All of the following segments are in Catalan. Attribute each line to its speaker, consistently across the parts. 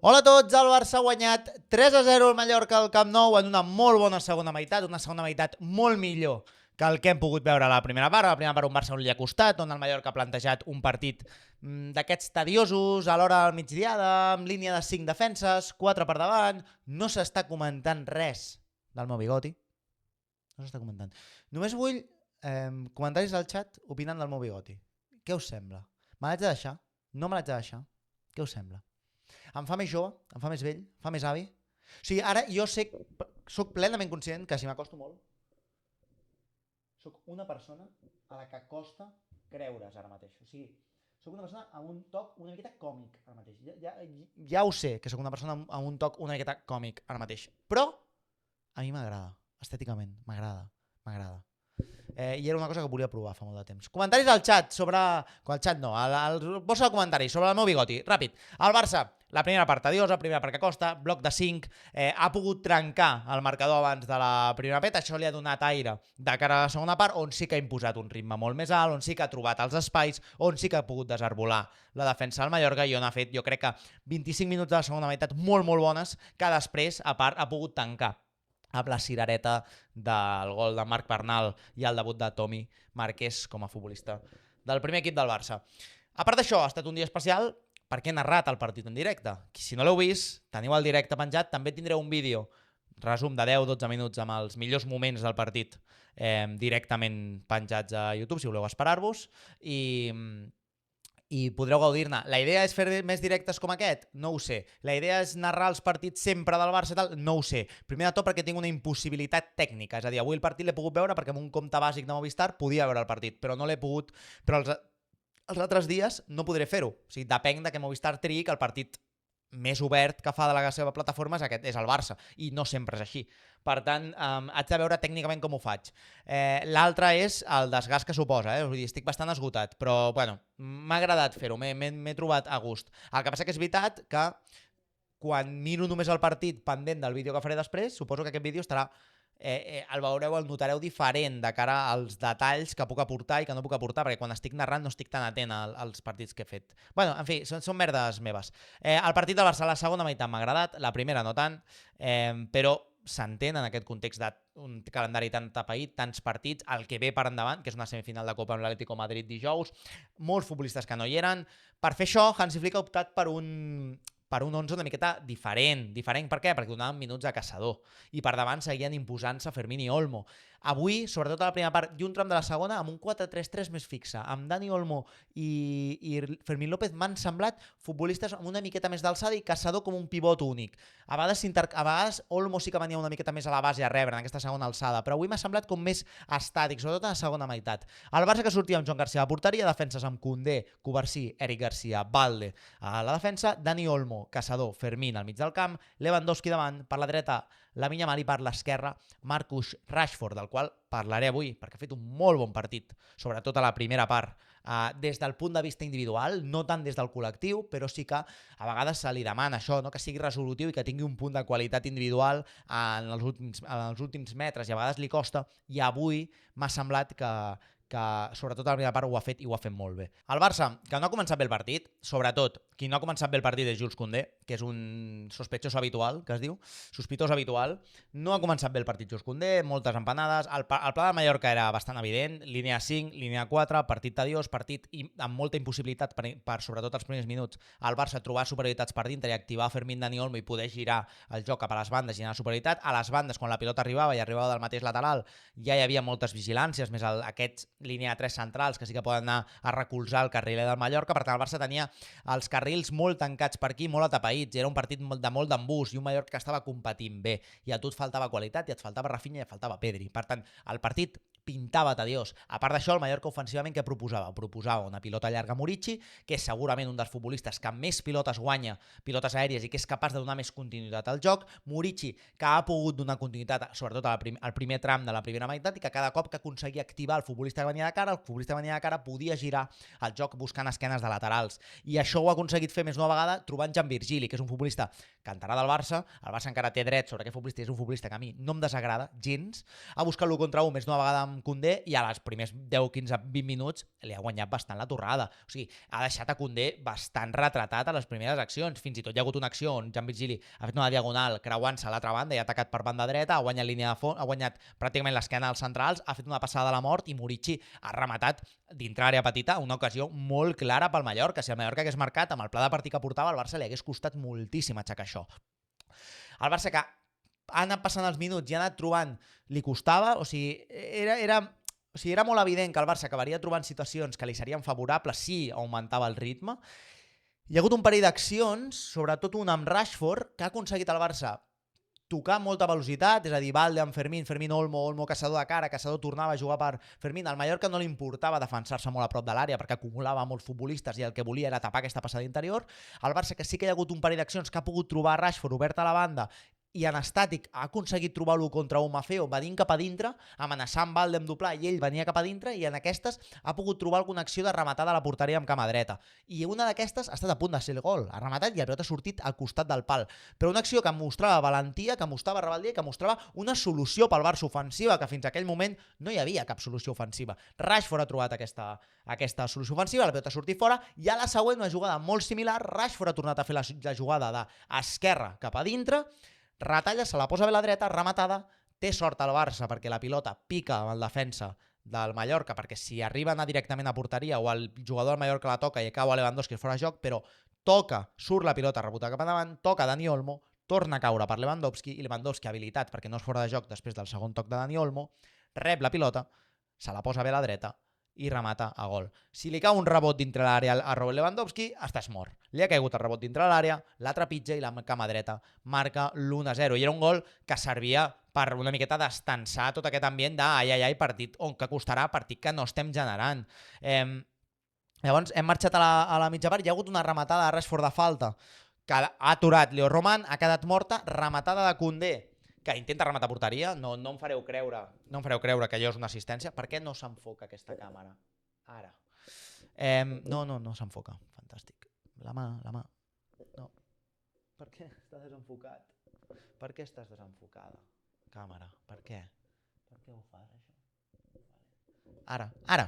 Speaker 1: Hola a tots, el Barça ha guanyat 3-0 al Mallorca al Camp Nou en una molt bona segona meitat molt millor que el que hem pogut veure a la primera part. A la primera part un Barça on li ha costat, on el Mallorca ha plantejat un partit d'aquests tediosos a l'hora del migdiada, amb línia de 5 defenses, 4 per davant, no s'està comentant res del meu bigoti. No s'està comentant. Només vull comentaris al xat opinant del meu bigoti. Què us sembla? Me l'haig de deixar? No me l'haig de deixar? Què us sembla? Em fa més jove, em fa més vell, em fa més avi. O sigui, ara jo soc plenament conscient que si m'acosto molt, soc una persona a la que costa creure's ara mateix. O sigui, soc una persona amb un toc una miqueta còmic ara mateix. Ja ho sé que soc una persona amb un toc una miqueta còmic ara mateix. Però a mi m'agrada, estèticament, m'agrada. I era una cosa que volia provar fa molt de temps. Comentaris al xat sobre... Al xat no, al vostre comentari sobre el meu bigoti. Ràpid. El Barça, la primera part tediosa, primera part que costa, bloc de 5, ha pogut trencar el marcador abans de la primera peta, això li ha donat aire de cara a la segona part, on sí que ha imposat un ritme molt més alt, on sí que ha trobat els espais, on sí que ha pogut desarbolar la defensa del Mallorca i on ha fet, jo crec que 25 minuts de la segona meitat molt bones, que després, a part, ha pogut tancar amb la cirereta del gol de Marc Bernal i el debut de Tommy Márquez com a futbolista del primer equip del Barça. A part d'això, ha estat un dia especial perquè he narrat el partit en directe. Si no l'heu vist, teniu el directe penjat, també tindreu un vídeo, resum de 10-12 minuts amb els millors moments del partit directament penjats a YouTube, si voleu esperar-vos, i podreu gaudir-ne. La idea és fer més directes com aquest? No ho sé. La idea és narrar els partits sempre del Barça i tal? No ho sé. Primer de tot perquè tinc una impossibilitat tècnica, és a dir, avui el partit l'he pogut veure perquè amb un compte bàsic de Movistar podia veure el partit, però no l'he pogut... Però els altres dies no podré fer-ho. O sigui, depèn de que Movistar triï que el partit més obert que fa de la seva plataforma és el Barça, i no sempre és així. Per tant, haig de veure tècnicament com ho faig. L'altre és el desgast que suposa, vull dir, estic bastant esgotat, però bueno, m'ha agradat fer-ho, m'he trobat a gust. El que passa que és veritat que quan miro només el partit pendent del vídeo que faré després, suposo que aquest vídeo estarà el veureu, el notareu diferent de cara als detalls que puc aportar i que no puc aportar, perquè quan estic narrant no estic tan atent als partits que he fet. Bueno, en fi, són merdes meves. El partit del Barça a la segona meitat m'ha agradat, la primera no tant, però s'entén en aquest context d'un calendari tan tapaït, tants partits, el que ve per endavant, que és una semifinal de Copa amb l'Atlético Madrid dijous, molts futbolistes que no hi eren. Per fer això, Hansi Flick ha optat per un 11 una miqueta diferent. Diferent per què? Perquè donaven minuts a Caçador. I per davant seguien imposant-se Fermín i Olmo. Avui, sobretot a la primera part i un tram de la segona, amb un 4-3-3 més fixe, amb Dani Olmo i Fermín López m'han semblat futbolistes amb una miqueta més d'alçada i Caçador com un pivot únic. A vegades Olmo sí que venia una miqueta més a la base a rebre en aquesta segona alçada, però avui m'ha semblat com més estàtic, sobretot en la segona meitat. El Barça que sortia amb Joan García a la porteria, defenses amb Koundé, Cubarsí, Eric Garcia, Valde a la defensa, Dani Olmo, Caçador, Fermín al mig del camp, Lewandowski davant, per la dreta Lamine Yamal i per l'esquerra Marcus Rashford, del qual parlaré avui, perquè ha fet un molt bon partit, sobretot a la primera part, des del punt de vista individual, no tant des del col·lectiu, però sí que a vegades se li demana això, no? Que sigui resolutiu i que tingui un punt de qualitat individual en els últims metres, i a vegades li costa, i avui m'ha semblat que sobretot a la primera part ho ha fet i ho ha fet molt bé. El Barça, que no ha començat bé el partit, sobretot, qui no ha començat bé el partit és Jules Koundé, que és un sospitós habitual, que es diu, sospitós habitual. No ha començat bé el partit Jules Koundé, moltes empanades, el pla de Mallorca era bastant evident, línia 5, línia 4, partit tediós, partit amb molta impossibilitat per sobretot els primers minuts, el Barça trobar superioritats per dintre i activar Fermín, Dani Olmo i poder girar el joc cap a les bandes i anar a superioritat. A les bandes, quan la pilota arribava i arribava del mateix lateral, ja hi havia moltes vigilàncies, més aquests línia 3 centrals que sí que poden anar a recolzar el carriler del Mallorca. Per tant, el Barça tenia els carrils molt tancats per aquí, molt atapeïts, i era un partit de molt d'embús i un Mallorca que estava competint bé, i a tu et faltava qualitat, i et faltava Rafinha i et faltava Pedri. Per tant, el partit pintava tediós. A part d'això, el Mallorca ofensivament què proposava? Proposava una pilota llarga a Murici, que és segurament un dels futbolistes que més pilotes guanya, pilotes aèries, i que és capaç de donar més continuïtat al joc. Murici, que ha pogut donar continuïtat sobretot al primer tram de la primera meitat, i que cada cop que aconseguia activar el futbolista que venia de cara, el futbolista que venia de cara podia girar el joc buscant esquenes de laterals. I això ho ha aconseguit fer més d'una vegada trobant Jan Virgili, que és un futbolista canterà del Barça. El Barça encara té dret sobre aquest futbolista, és un futbolista que a mi no em desagrada gens. Ha buscat l'1 contra 1 més d'una vegada amb amb Koundé i a les primers 10, 15, 20 minuts li ha guanyat bastant la torrada. O sigui, ha deixat a Koundé bastant retratat a les primeres accions. Fins i tot hi ha hagut una acció on Jan Virgili ha fet una diagonal creuant-se a l'altra banda i ha atacat per banda dreta, ha guanyat línia de fons, ha guanyat pràcticament l'esquena als centrals, ha fet una passada de la mort i Murici ha rematat dintre l'àrea petita una ocasió molt clara pel Mallorca. Si el Mallorca hagués marcat amb el pla de partit que portava, al Barça li hagués costat moltíssim aixecar això. El Barça, que ha anat passant els minuts i ha anat trobant, li costava, o sigui, era molt evident que el Barça acabaria trobant situacions que li serien favorables si augmentava el ritme. Hi ha hagut un parell d'accions, sobretot una amb Rashford, que ha aconseguit el Barça tocar amb molta velocitat, és a dir, Valde amb Fermín, Fermín Olmo, Caçador de cara, Caçador tornava a jugar per Fermín. Al Mallorca no li importava defensar-se molt a prop de l'àrea perquè acumulava molts futbolistes i el que volia era tapar aquesta passada interior. El Barça, que sí que hi ha hagut un parell d'accions que ha pogut trobar Rashford obert a la banda i en estàtic ha aconseguit trobar-lo contra un Mafeo venint cap a dintre, amenaçant Valde amb doblar i ell venia cap a dintre, i en aquestes ha pogut trobar alguna acció de rematada a la porteria amb cama dreta. I una d'aquestes ha estat a punt de ser el gol. Ha rematat i el pilot ha sortit al costat del pal. Però una acció que mostrava valentia, que mostrava rebel·lia, que mostrava una solució pel Barça ofensiva, que fins a aquell moment no hi havia cap solució ofensiva. Rashford ha trobat aquesta solució ofensiva, el pilot ha sortit fora, i a la següent, una jugada molt similar, Rashford ha tornat a fer la jugada d'esquerra cap a dintre, retalla, se la posa bé a la dreta, rematada, té sort al Barça perquè la pilota pica amb el defensa del Mallorca, perquè si arriba a anar directament a porteria o el jugador del Mallorca la toca i cau a Lewandowski fora de joc, però toca, surt la pilota rebota cap endavant, toca Dani Olmo, torna a caure per Lewandowski i Lewandowski habilitat perquè no és fora de joc després del segon toc de Dani Olmo, rep la pilota, se la posa bé a la dreta i remata a gol. Si li cau un rebot dintre l'àrea a Robert Lewandowski, estàs mort. Li ha caigut el rebot dintre l'àrea, la trepitja i la cama dreta marca l'1-0. I era un gol que servia per una miqueta d'estensar tot aquest ambient d'ai, partit on que costarà, partit que no estem generant. Llavors hem marxat a la mitja part, hi ha hagut una rematada de Rashford de falta que ha aturat Leo Roman, ha quedat morta, rematada de Koundé, que intenta rematar porteria, no em fareu creure que allò és una assistència. Per què no s'enfoca aquesta càmera? Ara. No s'enfoca. Fantàstic. La mà. No. Per què està desenfocat? Per què estàs desenfocada? Càmera, per què? Per què ho fas, això? Ara.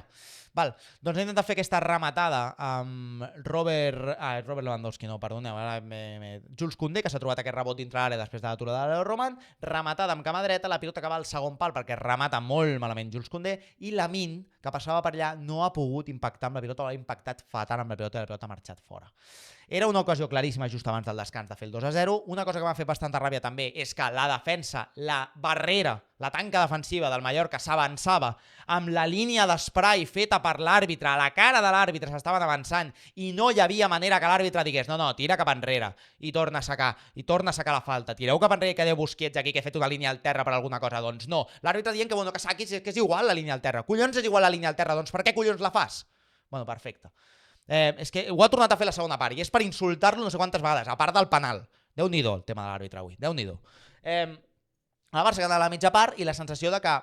Speaker 1: Val, doncs he intentat fer aquesta rematada amb Robert Lewandowski, no, perdoneu, Jules Koundé, que s'ha trobat aquest rebot dintre l'àrea després de l'aturada de Leo Roman, rematada amb cama dreta, la pilota que va al segon pal perquè remata molt malament Jules Koundé, i Lamine, que passava per allà, no ha pogut impactar amb la pilota, o ha impactat fatal amb la pilota i la pilota ha marxat fora. Era una ocasió claríssima just abans del descans de fer el 2-0. Una cosa que m'ha fet bastanta ràbia també és que la defensa, la barrera, la tanca defensiva del Mallorca s'avançava amb la línia d'esprai feta per l'àrbitre, a la cara de l'àrbitre s'estaven avançant i no hi havia manera que l'àrbitre digués no, tira cap enrere i torna a sacar la falta. Tireu cap enrere que deu Busquets aquí que he fet una línia al terra per alguna cosa. Doncs no. L'àrbitre dient que saquis, que és igual la línia al terra. Collons és igual la línia al terra, doncs per què collons la fas? Bueno, perfecte. És que ho ha tornat a fer la segona part i és per insultar-lo no sé quantes vegades, a part del penal. Déu-n'hi-do el tema de l'àrbitre avui, Déu-n'hi-do. El Barça ha quedat a la mitja part i la sensació de que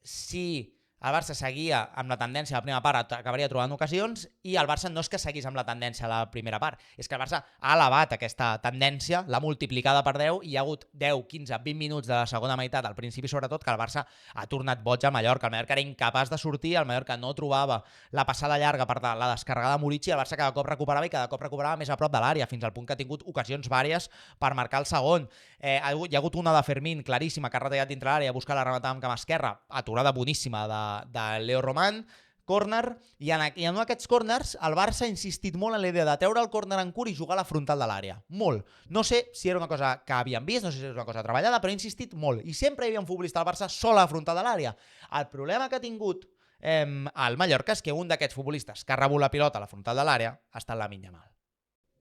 Speaker 1: si el Barça seguia amb la tendència a la primera part acabaria trobant ocasions, i el Barça no és que seguís amb la tendència a la primera part, és que el Barça ha elevat aquesta tendència, l'ha multiplicada per 10 i hi ha hagut 10, 15, 20 minuts de la segona meitat, al principi sobretot, que el Barça ha tornat boig al Mallorca. El Mallorca era incapaç de sortir, el Mallorca no trobava la passada llarga per la descarregada de Murici, el Barça cada cop recuperava i cada cop recuperava més a prop de l'àrea, fins al punt que ha tingut ocasions vàries per marcar el segon. Hi ha hagut una de Fermín claríssima que ha retallat dintre l'àrea, ha buscat la rematada amb cama esquerra, aturada boníssima de Leo Roman, córner, i en un d'aquests córners el Barça ha insistit molt en la idea de treure el córner en curt i jugar a la frontal de l'àrea. Molt. No sé si era una cosa que havien vist, no sé si era una cosa treballada, però ha insistit molt. I sempre hi havia un futbolista del Barça sol a la frontal de l'àrea. El problema que ha tingut el Mallorca és que un d'aquests futbolistes que ha rebut la pilota a la frontal de l'àrea ha estat Lamine Yamal.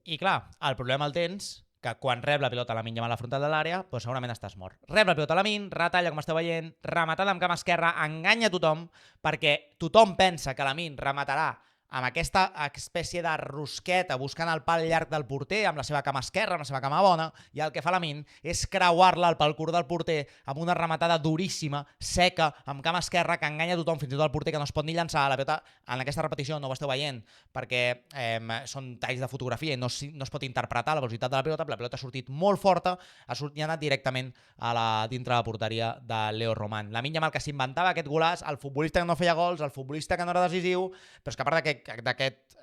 Speaker 1: I clar, el problema el tens que quan rep la pilota Lamine Yamal a la frontal de l'àrea, doncs segurament estàs mort. Rep la pilota Lamine, retalla, com esteu veient, rematada amb cama esquerra, enganya tothom, perquè tothom pensa que Lamine rematarà amb aquesta espècie de rosqueta buscant el pal llarg del porter, amb la seva cama esquerra, amb la seva cama bona, i el que fa Lamine és creuar-la pel curt del porter amb una rematada duríssima, seca, amb cama esquerra, que enganya tothom, fins i tot el porter, que no es pot ni llançar. La pilota, en aquesta repetició no ho esteu veient, perquè són talls de fotografia i no es pot interpretar la velocitat de la pilota ha sortit molt forta, i ha anat directament dintre la porteria de Leo Roman. Lamine Yamal, que s'inventava aquest golaç, el futbolista que no feia gols, el futbolista que no era decisiu, però és que a part d'aquest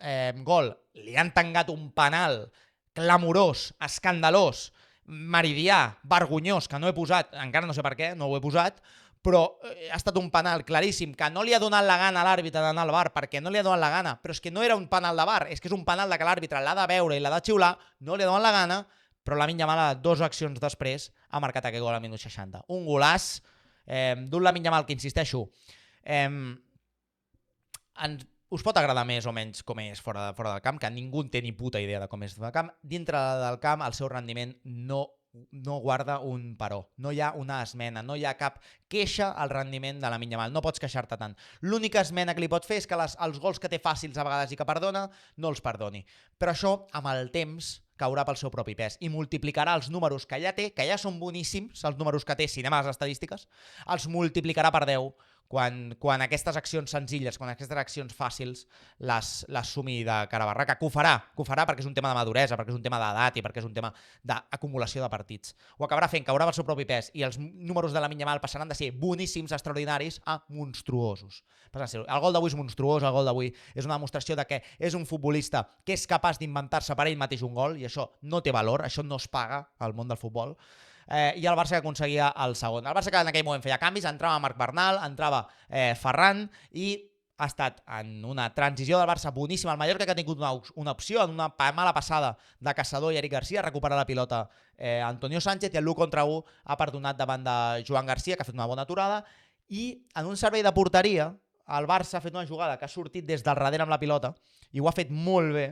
Speaker 1: gol li han tangat un penal clamorós, escandalós, meridià, vergonyós, que no he posat, encara no sé per què, no ho he posat, però ha estat un penal claríssim, que no li ha donat la gana a l'àrbitre d'anar al VAR, perquè no li ha donat la gana, però és que no era un penal de VAR, és que és un penal de que l'àrbitre l'ha de veure i l'ha de xiular, no li ha donat la gana, però Lamine Yamal, 2 accions després, ha marcat aquest gol al minut 60. Un golaç d'un Lamine Yamal que, insisteixo, us pot agradar més o menys com és fora del camp, que ningú té ni puta idea de com és fora del camp. Dintre del camp el seu rendiment no guarda un paró, no hi ha una esmena, no hi ha cap queixa al rendiment de Lamine Yamal, no pots queixar-te tant. L'única esmena que li pot fer és que els gols que té fàcils a vegades i que perdona, no els perdoni. Però això, amb el temps, caurà pel seu propi pes i multiplicarà els números que ja té, que ja són boníssims, els números que té, si anem a les estadístiques, els multiplicarà per 10 quan aquestes accions senzilles, quan aquestes accions fàcils les sumi de cara a barraca, que ho farà perquè és un tema de maduresa, perquè és un tema d'edat i perquè és un tema d'acumulació de partits. Ho acabarà fent, caurà pel seu propi pes i els números de Lamine Yamal passaran de ser boníssims, extraordinaris, a monstruosos. El gol d'avui és monstruós, el gol d'avui és una demostració de que és un futbolista que és capaç d'inventar-se per ell mateix un gol, i això no té valor, això no es paga al món del futbol. I el Barça que aconseguia el segon. El Barça que en aquell moment feia canvis, entrava Marc Bernal, entrava Ferran, i ha estat en una transició del Barça boníssima. El Mallorca que ha tingut una opció, en una mala passada de Caçador i Eric Garcia, recupera la pilota Antonio Sánchez, i el l'1 contra 1 ha perdonat davant de Joan Garcia, que ha fet una bona aturada, i en un servei de porteria el Barça ha fet una jugada que ha sortit des del darrere amb la pilota i ho ha fet molt bé,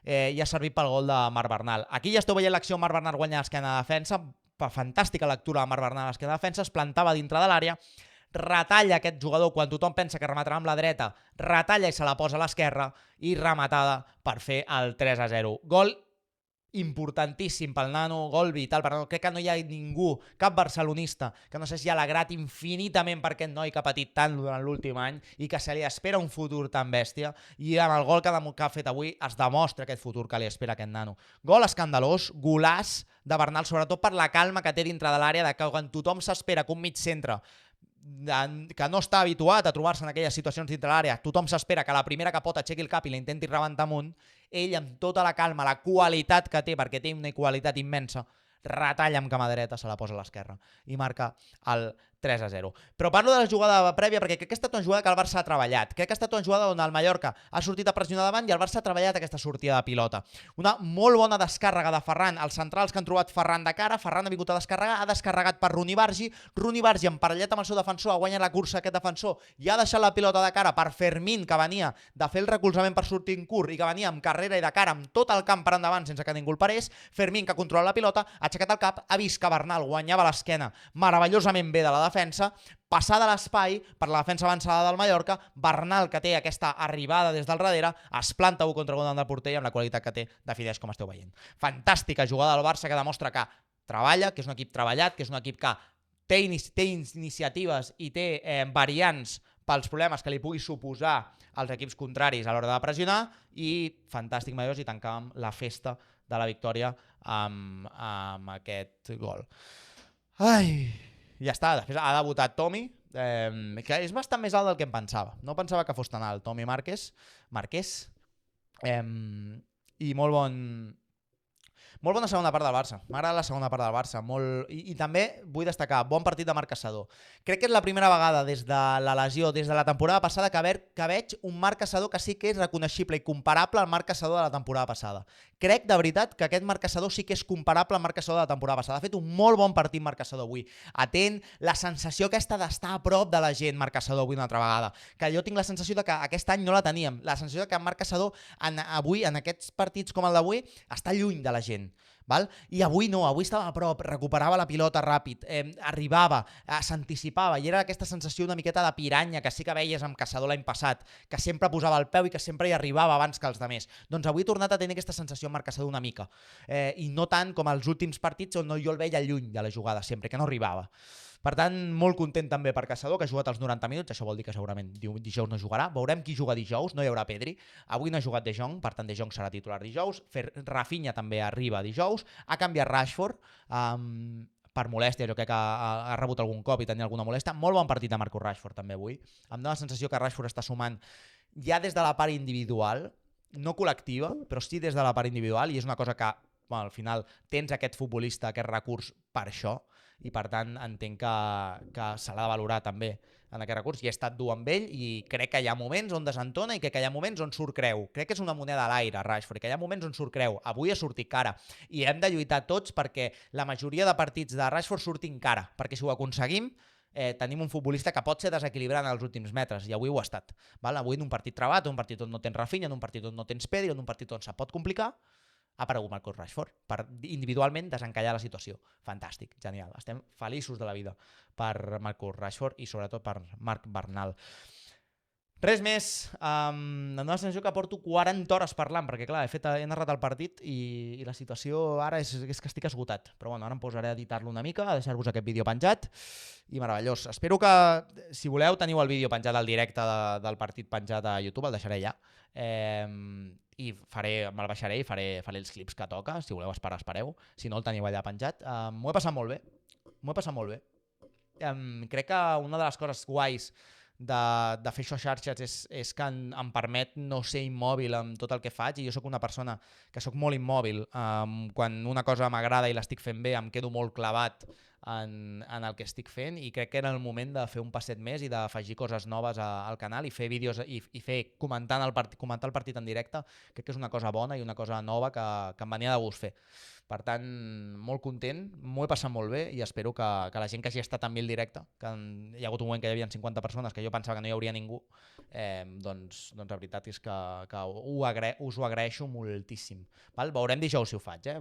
Speaker 1: i ha servit pel gol de Marc Bernal. Aquí ja esteu veient l'acció. Marc Bernal guanya l'esquena de defensa, fantàstica lectura de Marc Bernal a l'esquena de defensa, es plantava dintre de l'àrea, retalla aquest jugador quan tothom pensa que rematarà amb la dreta, retalla i se la posa a l'esquerra i rematada per fer el 3-0. Gol importantíssim pel nano, gol vital per nano. Crec que no hi ha ningú, cap barcelonista, que no s'hagi alegrat infinitament per aquest noi que ha patit tant durant l'últim any i que se li espera un futur tan bèstia, i amb el gol que ha fet avui es demostra aquest futur que li espera aquest nano. Gol escandalós, golaç de Bernal, sobretot per la calma que té dintre de l'àrea, de que quan tothom s'espera que un mig centre que no està habituat a trobar-se en aquelles situacions dintre l'àrea, tothom s'espera que la primera que pot aixequi el cap i la intenti rebentar amunt, ell amb tota la calma, la qualitat que té, perquè té una qualitat immensa, retalla amb cama dreta, se la posa a l'esquerra i marca el 3-0. Però parlo de la jugada prèvia perquè crec que ha estat una jugada que el Barça ha treballat. Crec que ha estat una jugada on el Mallorca ha sortit a pressionar davant i el Barça ha treballat aquesta sortida de pilota. Una molt bona descàrrega de Ferran. Els centrals que han trobat Ferran de cara, Ferran ha vingut a descarregar, ha descarregat per Rooney Bargi emparellat amb el seu defensor, ha guanyat la cursa aquest defensor i ha deixat la pilota de cara per Fermín, que venia de fer el recolzament per sortir en curt i que venia amb carrera i de cara amb tot el camp per endavant sense que ningú el parés. Fermín, que controla la pilota, ha aixecat el cap, ha vist que Bernal guanyava l'esquena meravellosament bé de la defensa, passada l'espai per la defensa avançada del Mallorca, Bernal, que té aquesta arribada des del darrere, es planta 1 contra 1 davant del porter i amb la qualitat que té defineix com esteu veient. Fantàstica jugada del Barça que demostra que treballa, que és un equip treballat, que és un equip que té iniciatives i té variants pels problemes que li pugui suposar als equips contraris a l'hora de pressionar, i fantàstic Mallorca, i tancàvem la festa de la victòria amb aquest gol. Ai... Ja està, després ha debutat Tommy, que és bastant més alt del que em pensava. No pensava que fos tan alt, Tommy Márquez, i molt bona segona part del Barça. M'agrada la segona part del Barça. I també vull destacar, bon partit de Marc Caçador. Crec que és la primera vegada des de la lesió, des de la temporada passada, que veig un Marc Caçador que sí que és reconeixible i comparable al Marc Caçador de la temporada passada. Crec, de veritat, que aquest Marc Caçador sí que és comparable al Marc Caçador de la temporada passada. Ha fet un molt bon partit Marc Caçador avui. Atent, la sensació aquesta d'estar a prop de la gent, Marc Caçador avui una altra vegada. Que jo tinc la sensació de que aquest any no la teníem. La sensació de que Marc Caçador avui, en aquests partits com el d'avui, està lluny de la gent. Val? I avui no, avui estava a prop, recuperava la pilota ràpid, arribava, s'anticipava, i era aquesta sensació una miqueta de piranya que sí que veies amb Caçador l'any passat, que sempre posava el peu i que sempre hi arribava abans que els demés. Doncs avui he tornat a tenir aquesta sensació amb Marc Caçador una mica, i no tant com els últims partits on jo el veia lluny de la jugada sempre, que no arribava. Per tant, molt content també per Caçador, que ha jugat els 90 minuts, això vol dir que segurament dijous no jugarà. Veurem qui juga dijous, no hi haurà Pedri. Avui no ha jugat De Jong, per tant De Jong serà titular dijous. Rafinha també arriba dijous. Ha canviat Rashford per molèstia, jo crec que ha rebut algun cop i tenia alguna molèstia. Molt bon partit de Marcus Rashford també avui. Em dóna la sensació que Rashford està sumant ja des de la part individual, no col·lectiva, però sí des de la part individual, i és una cosa que bueno, al final tens aquest futbolista, aquest recurs per això, i per tant entenc que se l'ha de valorar també en aquest recurs, i he estat dur amb ell i crec que hi ha moments on desentona i crec que hi ha moments on surt creu. Crec que és una moneda a l'aire, Rashford, que hi ha moments on surt creu. Avui ha sortit cara i hem de lluitar tots perquè la majoria de partits de Rashford surtin cara, perquè si ho aconseguim tenim un futbolista que pot ser desequilibrant als últims metres, i avui ho ha estat. Val? Avui en un partit trebat, en un partit on no tens Rafinha, en un partit on no tens Pedri, en un partit on se pot complicar, ha aparegut Marcus Rashford per individualment desencallar la situació. Fantàstic, genial. Estem feliços de la vida per Marcus Rashford i sobretot per Marc Bernal. Res més, em dóna la sensació que porto 40 hores parlant, perquè clar, he narrat el partit i la situació ara és que estic esgotat. Però bueno, ara em posaré a editar-lo una mica, a deixar-vos aquest vídeo penjat, i meravellós. Espero que, si voleu, teniu el vídeo penjat al directe del partit penjat a YouTube, el deixaré allà. I me'l baixaré i faré els clips que toca. Si voleu esperar, espereu. Si no, el teniu allà penjat. M'ho he passat molt bé. Crec que una de les coses guais de fer això a xarxes és que em permet no ser immòbil amb tot el que faig, i jo sóc una persona que sóc molt immòbil. Quan una cosa m'agrada i l'estic fent bé em quedo molt clavat en el que estic fent, i crec que era el moment de fer un passet més i d'afegir coses noves al canal i fer vídeos i fer comentar el partit en directe. Crec que és una cosa bona i una cosa nova que em venia de gust fer. Per tant, molt content, m'ho he passat molt bé i espero que la gent que hagi estat amb mi al directe, que hi ha hagut un moment que hi havia 50 persones que jo pensava que no hi hauria ningú, doncs la veritat és que us ho agraeixo moltíssim. Val? Veurem dijous si ho faig,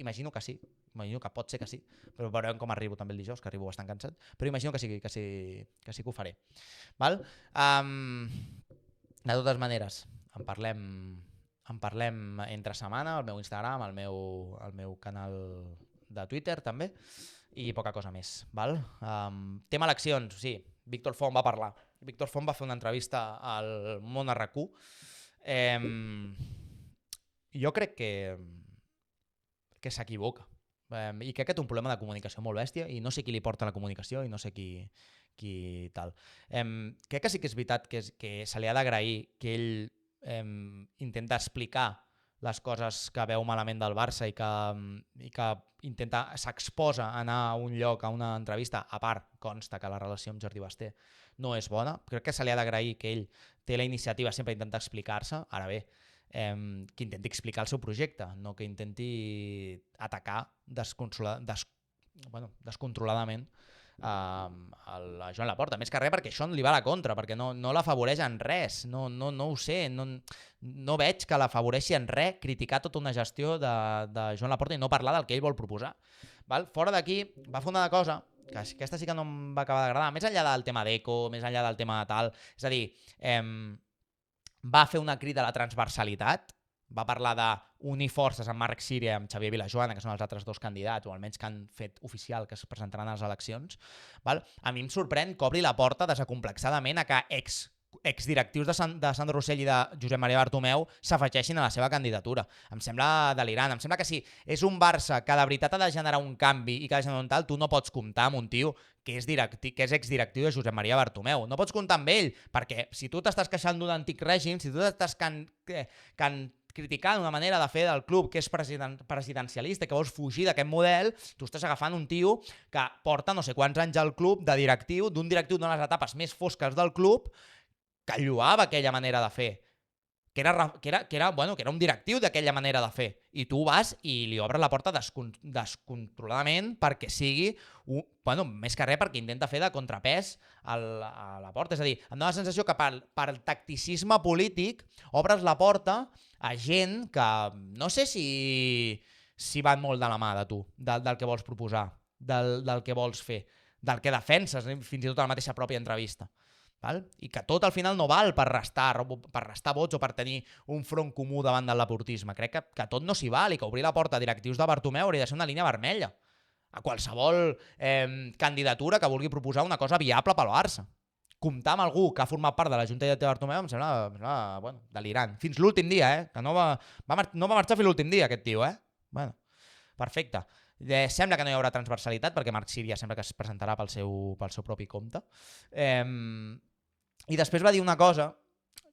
Speaker 1: imagino que sí, imagino que pot ser que sí, però veurem com arribo també el dijous, que arribo bastant cansat, però imagino que sí que ho faré. Val? De totes maneres, en parlem entre setmana, al meu Instagram, al meu canal de Twitter també, i poca cosa més. Val? Tema eleccions, sí, Víctor Font va parlar. Víctor Font va fer una entrevista al Món RQ. Jo crec que s'equivoca, i crec que té un problema de comunicació molt bèstia, i no sé qui li porta la comunicació i no sé qui tal. Crec que sí que és veritat que se li ha d'agrair que ell intenta explicar les coses que veu malament del Barça i que s'exposa a anar a un lloc, a una entrevista. A part, consta que la relació amb Jordi Basté no és bona. Crec que se li ha d'agrair que ell té la iniciativa sempre d'intentar explicar-se. Ara bé, que intenti explicar el seu projecte, no que intenti atacar descontroladament a Joan Laporta. Més que res perquè això li va a la contra, perquè no l'afavoreix en res. No ho sé, no veig que l'afavoreixi en res criticar tota una gestió de Joan Laporta i no parlar del que ell vol proposar. Val? Fora d'aquí va fer una cosa que aquesta sí que no em va acabar d'agradar, més enllà del tema d'eco, més enllà del tema de tal, és a dir, va fer una crida a la transversalitat, va parlar d'unir forces amb Marc Síria i amb Xavier Vilajoana, que són els altres dos candidats, o almenys que han fet oficial que es presentaran a les eleccions. Val? A mi em sorprèn que obri la porta desacomplexadament a que exdirectius de Sandro Rossell i de Josep Maria Bartomeu s'afegeixin a la seva candidatura. Em sembla delirant. Em sembla que si és un Barça que de veritat ha de generar un canvi i que ha de generar un tal, tu no pots comptar amb un tio que és exdirectiu de Josep Maria Bartomeu. No pots comptar amb ell, perquè si tu t'estàs queixant d'un antic règim, si tu t'estàs criticant una manera de fer del club que és presidencialista, que vols fugir d'aquest model, tu estàs agafant un tio que porta no sé quants anys al club de directiu, d'un directiu d'una de les etapes més fosques del club, que lloava aquella manera de fer, que era un directiu d'aquella manera de fer, i tu vas i li obres la porta descontroladament perquè sigui, més que res perquè intenta fer de contrapès a la porta. És a dir, em dóna la sensació que per tacticisme polític obres la porta a gent que no sé si si van molt de la mà de tu, del que vols proposar, del que vols fer, del que defenses, fins i tot a la mateixa pròpia entrevista. Val? I que tot al final no val per restar vots o per tenir un front comú davant del laportisme. Crec que tot no s'hi val i que obrir la porta a directius de Bartomeu hauria de ser una línia vermella a qualsevol candidatura que vulgui proposar una cosa viable pel Barça. Comptar amb algú que ha format part de la Junta de Bartomeu em sembla bueno, delirant. Fins l'últim dia, que no va marxar fins l'últim dia aquest tio, Bueno, perfecte. Sembla que no hi haurà transversalitat perquè Marc Síria sembla que es presentarà pel seu propi compte. I després va dir una cosa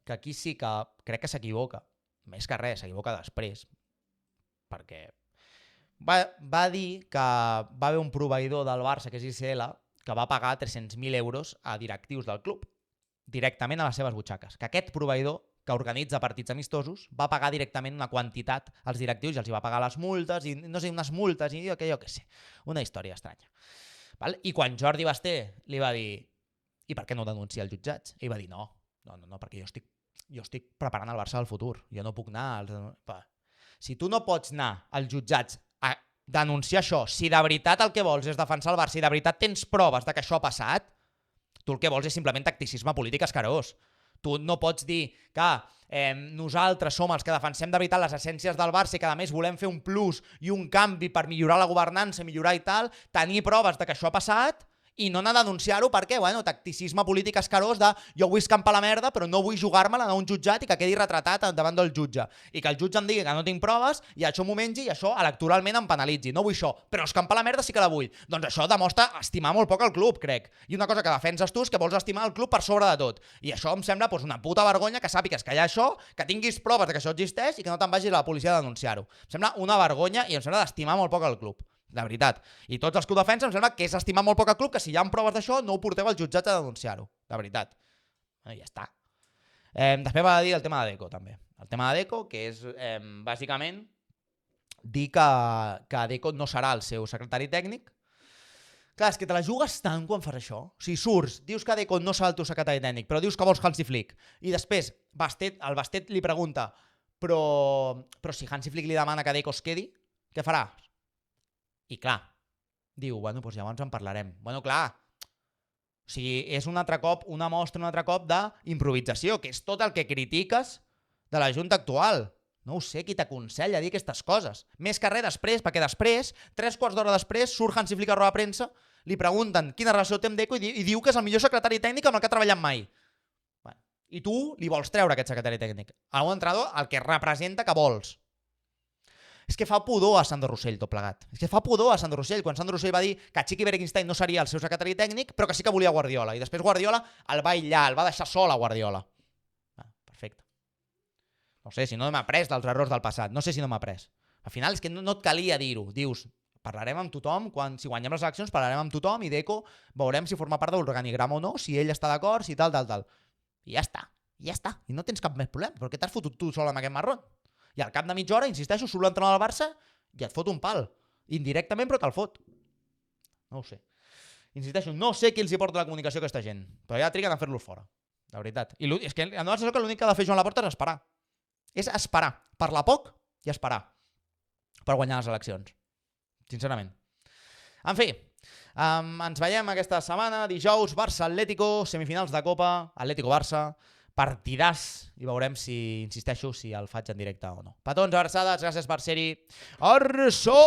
Speaker 1: que aquí sí que crec que s'equivoca, més que res, s'equivoca després, perquè va dir que va haver un proveïdor del Barça, que és ICL, que va pagar 300.000 euros a directius del club, directament a les seves butxaques. Que aquest proveïdor, que organitza partits amistosos, va pagar directament una quantitat als directius i els hi va pagar les multes, i no sé, unes multes, i jo què sé, una història estranya. Val? I quan Jordi Basté li va dir i per què no denuncia els jutjats? I va dir no, perquè jo estic preparant el Barça del futur, jo no puc anar si tu no pots anar als jutjats a denunciar això, si de veritat el que vols és defensar el Barça, si de veritat tens proves de que això ha passat, tu el que vols és simplement tacticisme polític escarós. Tu no pots dir que nosaltres som els que defensem de veritat les essències del Barça i que a més volem fer un plus i un canvi per millorar la governança, millorar i tal, tenir proves de que això ha passat i no anar a denunciar-ho perquè, tacticisme polític escarós de jo vull escampar la merda però no vull jugar-me-la a un jutjat i que quedi retratat davant del jutge. I que el jutge em digui que no tinc proves i això m'ho mengi i això electoralment em penalitzi. No vull això, però escampar la merda sí que la vull. Doncs això demostra estimar molt poc el club, crec. I una cosa que defenses tu és que vols estimar el club per sobre de tot. I això em sembla una puta vergonya que sàpigues que hi ha això, que tinguis proves de que això existeix i que no te'n vagis a la policia a denunciar-ho. Em sembla una vergonya i em sembla d'estimar molt poc el club. De veritat. I tots els que ho defensen em sembla que és estimar molt poc el club, que si hi ha proves d'això no ho porteu als jutjats a denunciar-ho. De veritat. Ja està. Després va dir el tema de Deco, també. El tema de Deco, que és bàsicament dir que Deco no serà el seu secretari tècnic. Clar, és que te la jugues tant quan fas això. O sigui, surts, dius que Deco no serà el teu secretari tècnic, però dius que vols Hansi Flick. I després el Bastet li pregunta però si Hansi Flick li demana que Deco es quedi, què farà? I clar, diu, doncs llavors en parlarem. Clar, o sigui, és un altre cop, una mostra un altre cop d'improvisació, que és tot el que critiques de la Junta actual. No ho sé qui t'aconsella a dir aquestes coses. Més que res després, perquè després, 3 quarts d'hora després, surt Hansi Flick a roda de premsa, li pregunten quina relació té amb Deco i diu que és el millor secretari tècnic amb el que ha treballat mai. I tu li vols treure aquest secretari tècnic. A un entrenador el que representa que vols. És que fa pudor a Sandro Rossell tot plegat. És que fa pudor a Sandro Rossell quan Sandro Rossell va dir que Chiqui Berenstein no seria el seu secretari tècnic, però que sí que volia Guardiola. I després Guardiola el va aïllar, el va deixar sol a Guardiola. Perfecte. No sé si no m'ha après dels errors del passat. No sé si no m'ha après. Al final és que no et calia dir-ho. Dius, parlarem amb tothom, si guanyem les eleccions parlarem amb tothom i Deco veurem si forma part de l'organigrama o no, si ell està d'acord, si tal. I ja està. I no tens cap més problema. Però què t'has fotut tu sol amb aquest marrón? I al cap de mitja hora, insisteixo, surt l'entrenador del Barça i et fot un pal. Indirectament, però te'l fot. No ho sé. Insisteixo, no sé qui els hi porta la comunicació a aquesta gent, però ja triguen a fer-los fora. De veritat. I és que a nosaltres que l'únic que ha de fer Joan Laporta és esperar. És esperar. Parlar poc i esperar. Per guanyar les eleccions. Sincerament. En fi, ens veiem aquesta setmana, dijous, Barça-Atlético, semifinals de Copa, Atlético-Barça, partidàs, i veurem si, insisteixo, si el faig en directe o no. Petons, abraçades, gràcies per ser-hi. Arso!